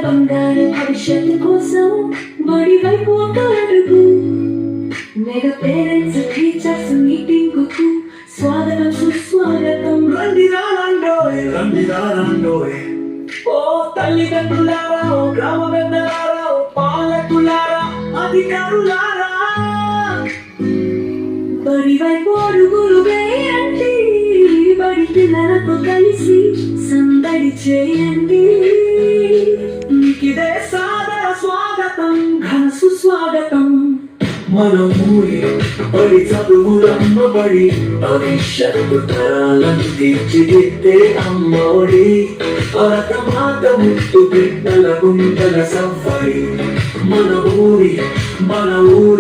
బంగారు భవిష్యత్తు కోసం బడి వైపు ఒక అడుగు. మెగా పేరెంట్స్ టీచర్స్ మీటింగ్ కు స్వాగతం సుస్వాగతం. రండిరారండోయ్ ఓ తల్లిదండ్రులారా, ఓ గ్రామ పెద్దలారా, ఓ పాలకులారా, అధికారులారా, బడి వైపు అడుగులు వేయండి. బడి పిల్లలతో కలిసి సందడి చేయండి. ఇదే సాదర స్వాగతం, ఘన సుస్వాగతం. మన ఊరి బడి చదువులమ్మ బడి, భవిష్యత్తు తరాలను తీర్చిదిద్దే అమ్మఒడి. భరతమాత ముత్తు బిడ్డల గుండెల సఫరి. మన ఊరి